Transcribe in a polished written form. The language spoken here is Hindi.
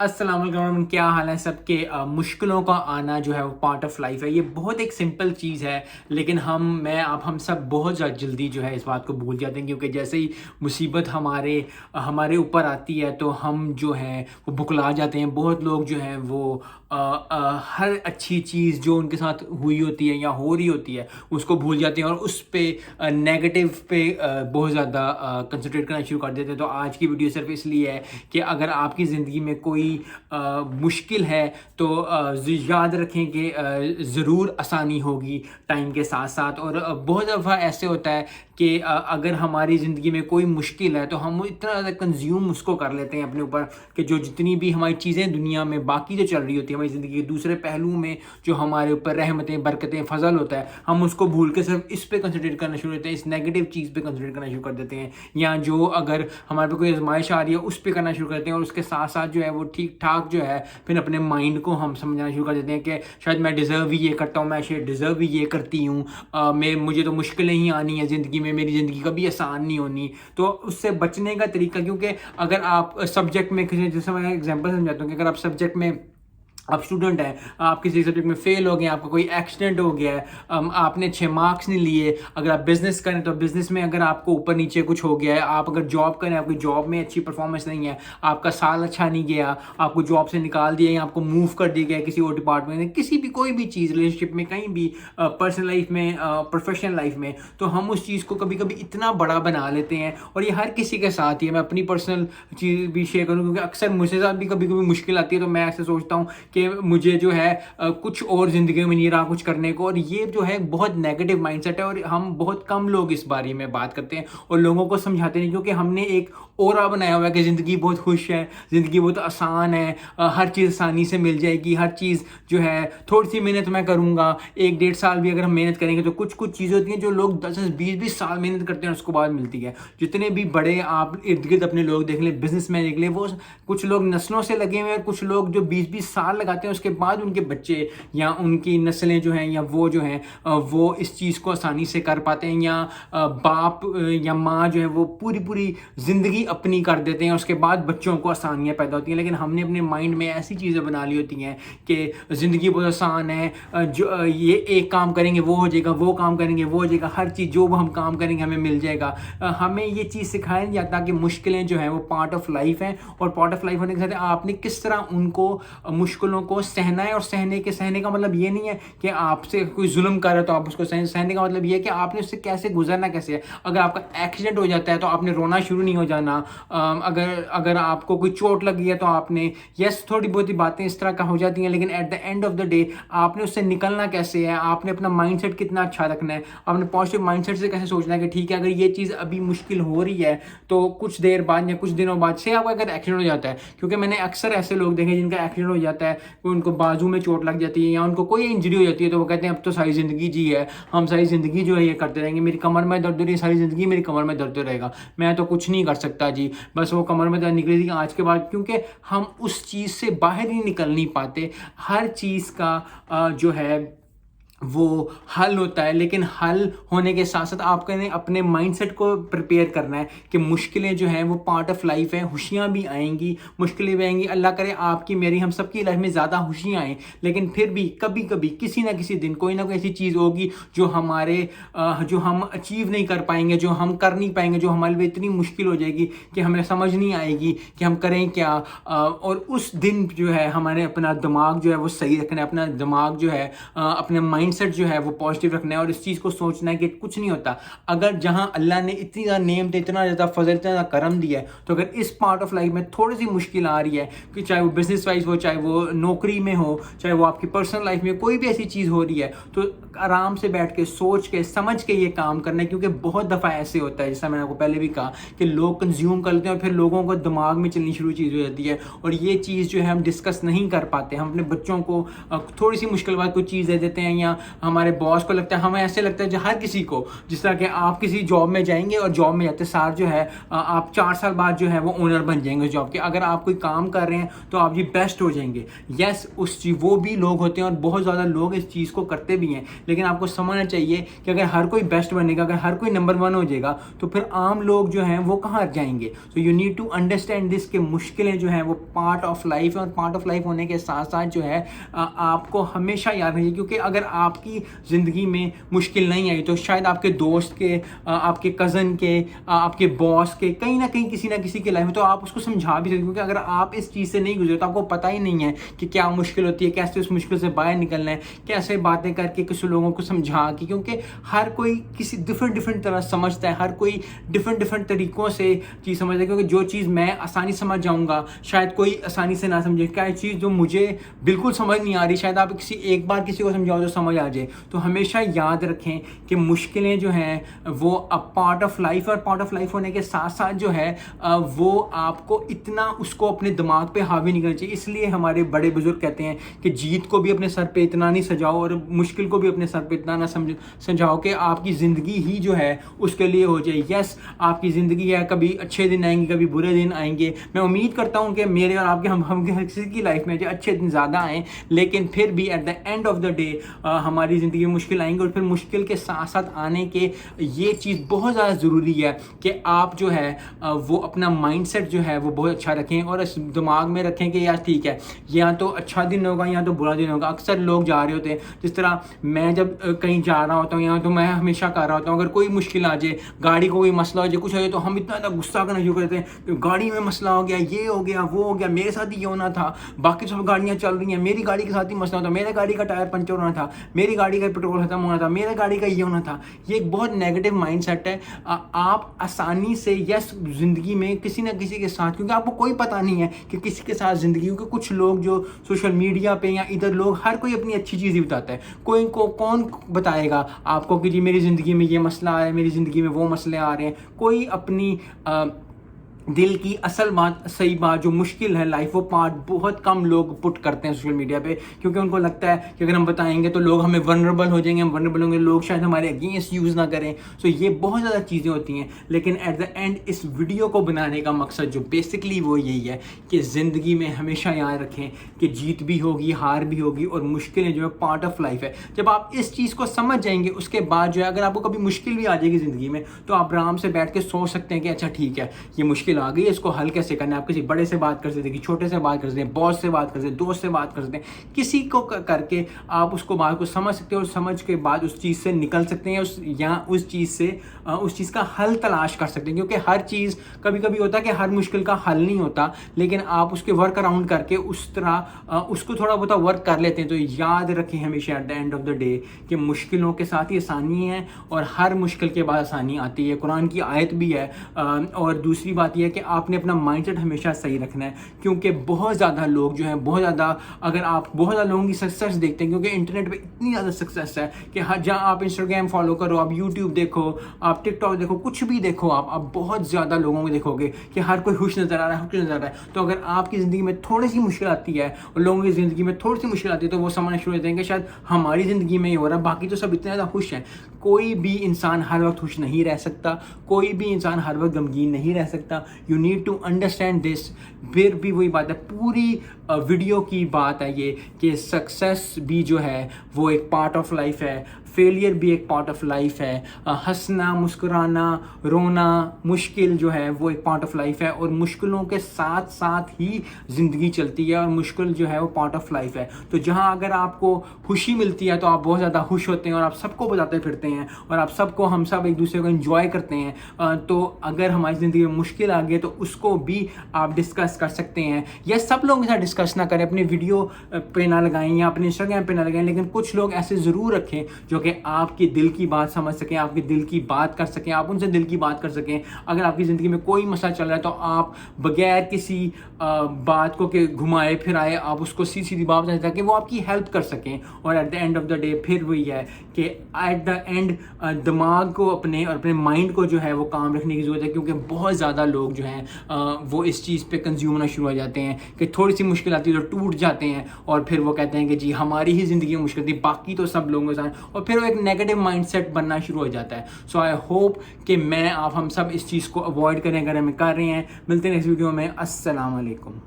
अस्सलाम वालेकुम, क्या हाल है सबके। मुश्किलों का आना जो है वो पार्ट ऑफ लाइफ है। ये बहुत एक सिंपल चीज़ है, लेकिन हम सब बहुत ज़्यादा जल्दी जो है इस बात को भूल जाते हैं, क्योंकि जैसे ही मुसीबत हमारे हमारे ऊपर आती है तो हम जो है वो बुकला जाते हैं। बहुत लोग जो हैं वो हर अच्छी चीज़ जो उनके साथ हुई होती है या हो रही होती है उसको भूल जाते हैं और उस पे नेगेटिव पे बहुत ज़्यादा कंसंट्रेट करना शुरू कर देते हैं। तो आज की वीडियो सिर्फ इसलिए है कि अगर आपकी ज़िंदगी में कोई मुश्किल है तो याद रखें कि ज़रूर आसानी होगी टाइम के साथ साथ। और बहुत दफ़ा ऐसे होता है कि अगर हमारी ज़िंदगी में कोई मुश्किल है तो हम इतना ज़्यादा कंज्यूम उसको कर लेते हैं अपने ऊपर कि जो जितनी भी हमारी चीज़ें दुनिया में बाकी जो चल रही होती है हमारी ज़िंदगी के दूसरे पहलुओं में, जो हमारे ऊपर रहमतें बरकतें फ़ज़ल होता है, हम उसको भूल के सिर्फ इस पे कंसंट्रेट करना शुरू करते हैं, इस नेगेटिव चीज़ पे कंसंट्रेट करना शुरू कर देते हैं। या जो अगर हमारे पे कोई आजमाइश आ रही है उस पे करना शुरू करते हैं और उसके साथ साथ जो है वो ठीक ठाक जो है फिर अपने माइंड को हम समझाना शुरू कर देते हैं कि शायद मैं डिज़र्व ही ये करता हूँ, मैं शायद डिज़र्व ही ये करती हूँ, मैं मुझे तो मुश्किलें ही आनी है ज़िंदगी में, मेरी ज़िंदगी कभी आसान नहीं होनी। तो उससे बचने का तरीका, क्योंकि अगर आप सब्जेक्ट में किसी, जैसे मैं एग्जांपल समझाता हूँ कि अगर आप सब्जेक्ट में आप स्टूडेंट हैं, आप किसी सब्जेक्ट में फेल हो गए, आपका कोई एक्सीडेंट हो गया है, आपने 6 मार्क्स नहीं लिए। अगर आप बिजनेस करें तो बिजनेस में अगर आपको ऊपर नीचे कुछ हो गया है, आप अगर जॉब करें, आपकी जॉब में अच्छी परफॉर्मेंस नहीं है, आपका साल अच्छा नहीं गया, आपको जॉब से निकाल दिया या आपको मूव कर दिया गया किसी और डिपार्टमेंट में, किसी भी कोई भी चीज़, रिलेशनशिप में, कहीं भी, पर्सनल लाइफ में, प्रोफेशनल लाइफ में, तो हम उस चीज़ को कभी कभी इतना बड़ा बना लेते हैं। और ये हर किसी के साथ ही है। मैं अपनी पर्सनल चीज़ भी शेयर करूँ, क्योंकि अक्सर मुझे साथ भी कभी कभी मुश्किल आती है तो मैं ऐसे सोचता हूँ कि मुझे जो है कुछ और ज़िंदगी में नहीं रहा कुछ करने को। और ये जो है बहुत नेगेटिव माइंडसेट है और हम बहुत कम लोग इस बारे में बात करते हैं और लोगों को समझाते नहीं, क्योंकि हमने एक ऑरा बनाया हुआ है कि ज़िंदगी बहुत खुश है, ज़िंदगी बहुत आसान है, हर चीज़ आसानी से मिल जाएगी, हर चीज़ जो है थोड़ी सी मेहनत मैं करूँगा, 1 डेढ़ साल भी अगर हम मेहनत करेंगे तो कुछ कुछ चीज़ें होती हैं जो लोग 10 10 20 20 साल मेहनत करते हैं उसको बाद मिलती है। जितने भी बड़े आप इर्द गिर्द अपने लोग देख लें, बिजनेसमैन देख लें, वो कुछ लोग नस्लों से लगे हुए हैं, कुछ लोग जो 20 20 साल लगाते हैं उसके बाद उनके बच्चे या उनकी नस्लें जो हैं या वो जो हैं वो इस चीज़ को आसानी से कर पाते हैं। या बाप या माँ जो है वो पूरी पूरी ज़िंदगी अपनी कर देते हैं, उसके बाद बच्चों को आसानियाँ पैदा होती हैं। लेकिन हमने अपने माइंड में ऐसी चीज़ें बना ली होती हैं कि ज़िंदगी बहुत आसान है, जो ये एक काम करेंगे वो हो जाएगा, वो काम करेंगे वो हो जाएगा, हर चीज़ जो हम काम करेंगे हमें मिल जाएगा। हमें ये चीज़ सिखाया नहीं जाता कि मुश्किलें जो हैं वो पार्ट ऑफ लाइफ हैं, और पार्ट ऑफ लाइफ होने के साथ आपने किस तरह उनको मुश्किलों को सहना है। और सहने का मतलब ये नहीं है कि आपसे कोई जुल्म कर रहा है तो आप उसको सहने का मतलब ये है कि आपने उससे कैसे गुजरना कैसे है। अगर आपका एक्सीडेंट हो जाता है तो आपने रोना शुरू नहीं हो जाना। अगर अगर आपको कोई चोट लगी है तो आपने, यस थोड़ी बहुत ही बातें इस तरह का हो जाती हैं, लेकिन at the end of the day आपने उससे निकलना कैसे है, आपने अपना माइंडसेट कितना अच्छा रखना है, आपने पॉजिटिव माइंडसेट से कैसे सोचना है कि ठीक है अगर ये चीज़ अभी मुश्किल हो रही है तो कुछ देर बाद या कुछ दिनों बाद से आपका अगर एक्सीडेंट हो जाता है, क्योंकि मैंने अक्सर ऐसे लोग देखे जिनका एक्सीडेंट हो जाता है, उनको बाजू में चोट लग जाती है या उनको कोई इंजरी हो जाती है तो वो कहते हैं अब तो सारी ज़िंदगी जी है, हम सारी ज़िंदगी जो है ये करते रहेंगे, मेरी कमर में दर्द हो रही है, सारी ज़िंदगी मेरी कमर में दर्द रहेगा, मैं तो कुछ नहीं कर सकता जी, बस वो कमर में दर्द निकलेगी आज के बाद। क्योंकि हम उस चीज़ से बाहर ही निकल नहीं पाते। हर चीज़ का जो है वो हल होता है, लेकिन हल होने के साथ साथ आपको ने अपने माइंडसेट को प्रिपेयर करना है कि मुश्किलें जो हैं वो पार्ट ऑफ लाइफ है, खुशियाँ भी आएंगी, मुश्किलें भी आएंगी। अल्लाह करे आपकी मेरी हम सबकी लाइफ में ज़्यादा खुशियाँ आएँ, लेकिन फिर भी कभी कभी किसी ना किसी दिन कोई ना कोई ऐसी चीज़ होगी जो हमारे जो हम अचीव नहीं कर पाएंगे, जो हम कर नहीं पाएंगे, जो हमारे लिए इतनी मुश्किल हो जाएगी कि हमें समझ नहीं आएगी कि हम करें क्या। और उस दिन जो है हमारे अपना दिमाग जो है वो सही रखना है, अपना दिमाग जो है अपने माइंडसेट जो है वो पॉजिटिव रखना है और इस चीज़ को सोचना है कि कुछ नहीं होता। अगर जहां अल्लाह ने इतनी ज़्यादा नेमत, इतना ज़्यादा फजल, इतना ज़्यादा करम दिया है, तो अगर इस पार्ट ऑफ लाइफ में थोड़ी सी मुश्किल आ रही है, कि चाहे वो बिजनेस वाइज हो, चाहे वो नौकरी में हो, चाहे वो आपकी पर्सनल लाइफ में कोई भी ऐसी चीज़ हो रही है, तो आराम से बैठ के सोच के समझ के ये काम करना है। क्योंकि बहुत दफ़ा ऐसे होता है, जैसा मैंने आपको पहले भी कहा, कि लोग कंज्यूम करते हैं और फिर लोगों को दिमाग में चलनी शुरू चीज़ हो जाती है और ये चीज़ जो है हम डिस्कस नहीं कर पाते। हम अपने बच्चों को थोड़ी सी मुश्किल बात कोई चीज़ दे देते हैं या तरह हमारे बॉस को लगता है, हमें ऐसे लगता है जो हर किसी को, जिस तरह कि आप किसी जॉब में जाएंगे और जॉब में जाते सार जो है आप 4 साल बाद जो है वो ओनर बन जाएंगे जॉब के। अगर आप कोई काम कर रहे हैं तो आप जी बेस्ट हो जाएंगे। यस, उस चीज वो भी लोग होते हैं और बहुत ज़्यादा लोग इस चीज़ को करते भी हैं, लेकिन आपको समझना चाहिए कि अगर हर कोई बेस्ट बनेगा, अगर हर कोई नंबर 1 हो जाएगा तो फिर आम लोग जो हैं वो कहाँ जाएंगे। So you need to understand this कि मुश्किलें जो हैं वो पार्ट ऑफ लाइफ है, और पार्ट ऑफ लाइफ होने के साथ साथ जो है आपको हमेशा याद रखिए, क्योंकि अगर आपकी ज़िंदगी में मुश्किल नहीं आई तो शायद आपके दोस्त के, आपके कज़न के, आपके बॉस के, कहीं ना कहीं किसी ना किसी के लाइफ में, तो आप उसको समझा भी सकते, क्योंकि अगर आप इस चीज़ से नहीं गुजरे तो आपको पता ही नहीं है कि क्या मुश्किल होती है, कैसे उस मुश्किल से बाहर निकलना है, कैसे बातें करके किसी लोगों को समझा के, क्योंकि हर कोई किसी डिफरेंट तरह समझता है, हर कोई डिफरेंट तरीक़ों से चीज़ समझता है, क्योंकि जो चीज़ मैं आसानी समझ जाऊँगा शायद कोई आसानी से ना समझे, क्या चीज़ जो मुझे बिल्कुल समझ नहीं आ रही शायद आप एक बार किसी को समझाओ तो समझ आ जाए। तो हमेशा याद रखें कि मुश्किलें जो हैं वो अ पार्ट ऑफ लाइफ, और पार्ट ऑफ लाइफ होने के साथ साथ जो है वो आपको इतना उसको अपने दिमाग पे हावी नहीं करना चाहिए। इसलिए हमारे बड़े बुजुर्ग कहते हैं कि जीत को भी अपने सर पे इतना नहीं सजाओ और मुश्किल को भी अपने सर पे इतना ना सजाओ कि आपकी ज़िंदगी ही जो है उसके लिए हो जाए। यस, आपकी ज़िंदगी है, कभी अच्छे दिन आएंगे, कभी बुरे दिन आएंगे। मैं उम्मीद करता हूँ कि मेरे और आपके हम हर किसी की लाइफ में जो अच्छे दिन ज़्यादा आएँ, लेकिन फिर भी at the end of the day हमारी ज़िंदगी में मुश्किल आएंगे, और फिर मुश्किल के साथ साथ आने के ये चीज़ बहुत ज़्यादा ज़रूरी है कि आप जो है वो अपना माइंडसेट जो है वो बहुत अच्छा रखें, और इस दिमाग में रखें कि यार ठीक है, या तो अच्छा दिन होगा या तो बुरा दिन होगा। अक्सर लोग जा रहे होते हैं, जिस तरह मैं जब कहीं जा रहा होता हूँ, या तो मैं हमेशा कर रहा होता हूँ, अगर कोई मुश्किल आ जाए, गाड़ी को कोई मसला हो जाए, कुछ हो जाए, तो हम इतना ज़्यादा गुस्सा करना शुरू करते हैं, गाड़ी में मसला हो गया, ये हो गया, वो हो गया, मेरे साथ ही ये होना था, बाकी सब गाड़ियाँ चल रही हैं, मेरी गाड़ी के साथ ही मसला होता, मेरे गाड़ी का टायर पंचर होना था, मेरी गाड़ी का पेट्रोल खत्म होना था, मेरे गाड़ी का ये होना था। ये एक बहुत नेगेटिव माइंडसेट है। आप आसानी से यस ज़िंदगी में किसी ना किसी के साथ, क्योंकि आपको कोई पता नहीं है कि किसी के साथ ज़िंदगी, क्योंकि कुछ लोग जो सोशल मीडिया पे या इधर लोग हर कोई अपनी अच्छी चीज़ ही बताता है, कोई को कौन बताएगा आपको कि जी मेरी ज़िंदगी में ये मसला आ रहा है, मेरी ज़िंदगी में वो मसले आ रहे हैं। कोई अपनी दिल की असल बात, सही बात, जो मुश्किल है लाइफ, वो पार्ट बहुत कम लोग पुट करते हैं सोशल मीडिया पे, क्योंकि उनको लगता है कि अगर हम बताएंगे तो लोग हमें वनरेबल हो जाएंगे, हम वनरेबल होंगे, लोग शायद हमारे अगेंस्ट यूज़ ना करें। सो ये बहुत ज़्यादा चीज़ें होती हैं, लेकिन एट द एंड इस वीडियो को बनाने का मकसद जो बेसिकली वो यही है कि ज़िंदगी में हमेशा याद रखें कि जीत भी होगी, हार भी होगी, और मुश्किलें जो है पार्ट ऑफ लाइफ है। जब आप इस चीज़ को समझ जाएंगे, उसके बाद जो है अगर आपको कभी मुश्किल भी आ जाएगी ज़िंदगी में, तो आप आराम से बैठ के सोच सकते हैं कि अच्छा ठीक है, ये मुश्किल आ गई, इसको हल कैसे करना है। आप किसी बड़े से बात कर सकते हैं, छोटे से बात कर सकते हैं, बॉस से बात कर सकते हैं, दोस्त से बात कर सकते हैं, किसी को करके आप उसको बात को समझ सकते हैं, और समझ के बाद उस चीज़ से निकल सकते हैं, उस चीज़ का हल तलाश कर सकते हैं। क्योंकि हर चीज़, कभी कभी होता है कि हर मुश्किल का हल नहीं होता, लेकिन आप उसके वर्क अराउंड करके उस तरह उसको थोड़ा बहुत वर्क कर लेते हैं। तो याद रखें हमेशा at the end of the day कि मुश्किलों के साथ ही आसानी है, और हर मुश्किल के बाद आसानी आती है। कुरान की आयत भी है। और दूसरी बात यह है कि आपने अपना माइंडसेट हमेशा सही रखना है, क्योंकि बहुत ज़्यादा लोग जो हैं, बहुत ज़्यादा, अगर आप बहुत ज़्यादा लोगों की सक्सेस देखते हैं, क्योंकि इंटरनेट पे इतनी ज़्यादा सक्सेस है कि हर जहाँ आप इंस्टाग्राम फॉलो करो, आप यूट्यूब देखो, आप टिकटॉक देखो, कुछ भी देखो, आप बहुत ज़्यादा लोगों को देखोगे कि हर कोई खुश नज़र आ रहा है, खुश नज़र आ रहा है। तो अगर आपकी ज़िंदगी में थोड़ी सी मुश्किल आती है और लोगों की ज़िंदगी में थोड़ी सी मुश्किल आती है, तो वो समझना शुरू होते हैं कि शायद हमारी ज़िंदगी में ही हो रहा है, बाकी तो सब इतने ज़्यादा खुश हैं। कोई भी इंसान हर वक्त खुश नहीं रह सकता, कोई भी इंसान हर वक्त गमगीन नहीं रह सकता। You need to understand this. फिर भी वही बात है, पूरी वीडियो की बात है ये कि सक्सेस भी जो है वो एक पार्ट ऑफ लाइफ है, फेलियर भी एक पार्ट ऑफ लाइफ है, हंसना, मुस्कुराना, रोना, मुश्किल जो है वो एक पार्ट ऑफ लाइफ है, और मुश्किलों के साथ साथ ही ज़िंदगी चलती है, और मुश्किल जो है वो पार्ट ऑफ लाइफ है। तो जहाँ अगर आपको खुशी मिलती है तो आप बहुत ज़्यादा खुश होते हैं, और आप सबको बताते फिरते हैं, और आप सबको, हम सब एक दूसरे को एंजॉय करते हैं। तो अगर हमारी ज़िंदगी में मुश्किल आ गई तो उसको भी आप डिस्कस कर सकते हैं, या सब लोगों के साथ डिस्कस ना करें, अपने वीडियो पे ना लगाएं या अपने इंस्टाग्राम पे ना लगाएं, लेकिन कुछ लोग ऐसे ज़रूर रखें जो कि आपके दिल की बात समझ सकें, आपके दिल की बात कर सकें, आप उनसे दिल की बात कर सकें। अगर आपकी ज़िंदगी में कोई मसला चल रहा है तो आप बगैर किसी बात को के घुमाए फिराए आप उसको सीधी बात बताएं ताकि वो आपकी हेल्प कर सकें। और at the end of the day फिर वही है कि एट द एंड दिमाग को अपने और अपने माइंड को जो है वो काम रखने की ज़रूरत है, क्योंकि बहुत ज़्यादा लोग जो हैं वो इस चीज़ पे कंज्यूम होना शुरू हो जाते हैं कि थोड़ी सी मुश्किल आती है तो टूट जाते हैं और फिर वो कहते हैं कि जी हमारी ही ज़िंदगी में मुश्किल थी, बाकी तो सब लोगों के साथ, और फिर वो एक नेगेटिव माइंडसेट बनना शुरू हो जाता है। सो आई होप कि मैं आप हम सब इस चीज़ को अवॉइड करें अगर हम कर रहे हैं। मिलते हैं नेक्स्ट वीडियो में। अस्सलाम वालेकुम।